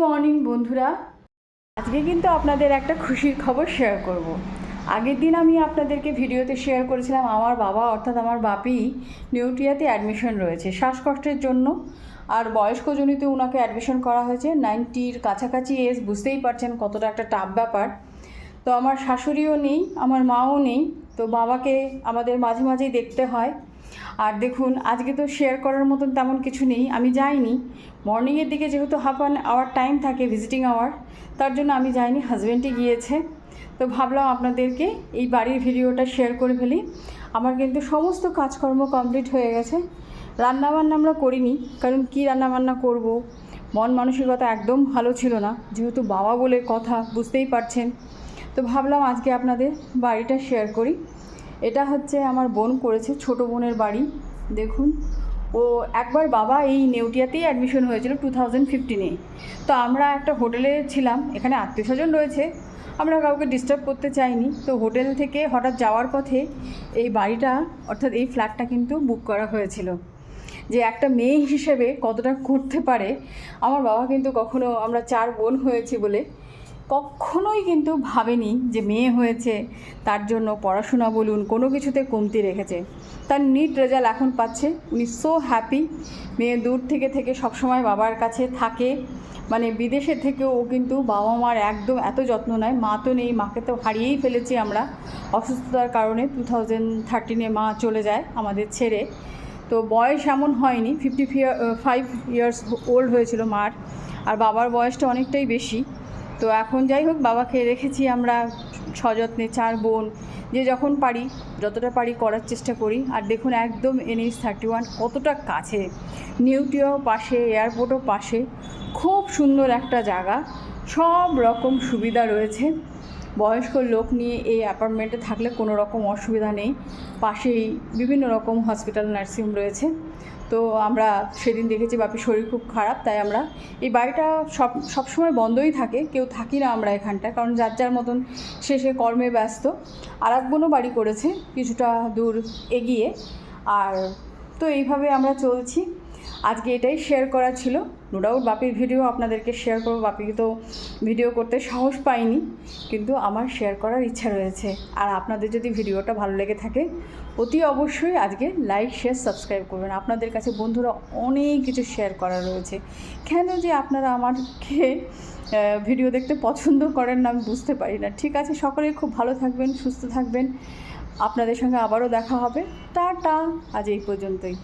Morning বন্ধুরা, আজকে কিন্তু আপনাদের একটা খুশির খবর শেয়ার করব। আগের দিন আমি আপনাদেরকে ভিডিওতে শেয়ার করেছিলাম আমার বাবা অর্থাৎ আমার বাপি নিউট্রিয়াতে অ্যাডমিশন রয়েছে শ্বাসকষ্টের জন্য। আর বয়স্কজনিতে ওনাকে অ্যাডমিশন করা হয়েছে, 90-র কাছাকাছি এজ, বুঝতেই পারছেন কতটা একটা টাফ ব্যাপার। তো আমার শাশুড়িও নেই, আমার মাও নেই, তো বাবাকে আমাদের মাঝে মাঝেই দেখতে হয়। আর দেখুন, আজকে তো শেয়ার করার মতন তেমন কিছু নেই, আমি যাইনি। মর্নিংয়ের দিকে যেহেতু হাফ অ্যান আওয়ার টাইম থাকে, ভিজিটিং আওয়ার, তার জন্য আমি যাইনি, হাজব্যান্ডই গিয়েছে। তো ভাবলাম আপনাদেরকে এই বাড়ির ভিডিওটা শেয়ার করে ফেলি। আমার কিন্তু সমস্ত কাজকর্ম কমপ্লিট হয়ে গেছে। রান্নাবান্না আমরা করিনি, কারণ কি রান্নাবান্না করব, মন মানসিকতা একদম ভালো ছিল না, যেহেতু বাবা বলে কথা, বুঝতেই পারছেন। তো ভাবলাম আজকে আপনাদের বাড়িটা শেয়ার করি। এটা হচ্ছে আমার বোন করেছে, ছোট বোনের বাড়ি। দেখুন, ও একবার বাবা এই নেউটিয়াতেই অ্যাডমিশন হয়েছিল 2015-এ। তো আমরা একটা হোটেলে ছিলাম, এখানে আত্মীয়স্বজন রয়েছে, আমরা কাউকে ডিস্টার্ব করতে চাইনি। তো হোটেল থেকে হঠাৎ যাওয়ার পথে এই বাড়িটা অর্থাৎ এই ফ্ল্যাটটা কিন্তু বুক করা হয়েছিল। যে একটা মেয়ে হিসেবে কতটা করতে পারে আমার বাবা, কিন্তু কখনো, আমরা 4 বোন হয়েছি বলে কখনোই কিন্তু ভাবেনি যে মেয়ে হয়েছে তার জন্য পড়াশোনা বলুন কোনো কিছুতে কমতি রেখেছে। তার নিট রেজাল্ট এখন পাচ্ছে, উনি সো হ্যাপি। মেয়ে দূর থেকে সবসময় বাবার কাছে থাকে, মানে বিদেশে থেকেও ও কিন্তু বাবা মার একদম এত যত্ন নেয়। মা তো নেই, মাকে তো হারিয়েই ফেলেছি আমরা অসুস্থতার কারণে। 2013-এ মা চলে যায় আমাদের ছেড়ে। তো বয়স এমন হয়নি, 55 ইয়ার্স ওল্ড হয়েছিল মার, আর বাবার বয়সটা অনেকটাই বেশি। তো এখন যাই হোক, বাবাকে রেখেছি আমরা সযত্নে, 4 বোন, যে যখন পারি যতটা পারি করার চেষ্টা করি। আর দেখুন, একদম NH-31 কতটা কাছে, নিউটিয়াও পাশে, এয়ারপোর্টও পাশে, খুব সুন্দর একটা জায়গা, সব রকম সুবিধা রয়েছে। বয়স্ক লোক নিয়ে এই অ্যাপার্টমেন্টে থাকলে কোনো রকম অসুবিধা নেই। পাশেই বিভিন্ন রকম হসপিটাল, নার্সিংহোম রয়েছে। তো আমরা সেদিন দেখেছি বাপির শরীর খুব খারাপ, তাই আমরা এই বাড়িটা সবসময় বন্ধই থাকে, কেউ থাকি না আমরা এখানটায়, কারণ যার যার মতন শেষে কর্মে ব্যস্ত। আর এক বোনও বাড়ি করেছে কিছুটা দূর এগিয়ে। আর তো এইভাবে আমরা চলছি। আজকে এটাই শেয়ার করা ছিল। নো ডাউট বাপির ভিডিও আপনাদেরকে শেয়ার করবো, বাপিকে তো ভিডিও করতে সাহস পাইনি, কিন্তু আমার শেয়ার করার ইচ্ছা রয়েছে। আর আপনাদের যদি ভিডিওটা ভালো লেগে থাকে অতি অবশ্যই আজকে লাইক, শেয়ার, সাবস্ক্রাইব করবেন। আপনাদের কাছে বন্ধুরা অনেক কিছু শেয়ার করা রয়েছে, কেন যে আপনারা আমাকে ভিডিও দেখতে পছন্দ করেন না আমি বুঝতে পারি না। ঠিক আছে, সকলেই খুব ভালো থাকবেন, সুস্থ থাকবেন। আপনাদের সঙ্গে আবারও দেখা হবে। টাটা, আজ এই পর্যন্তই।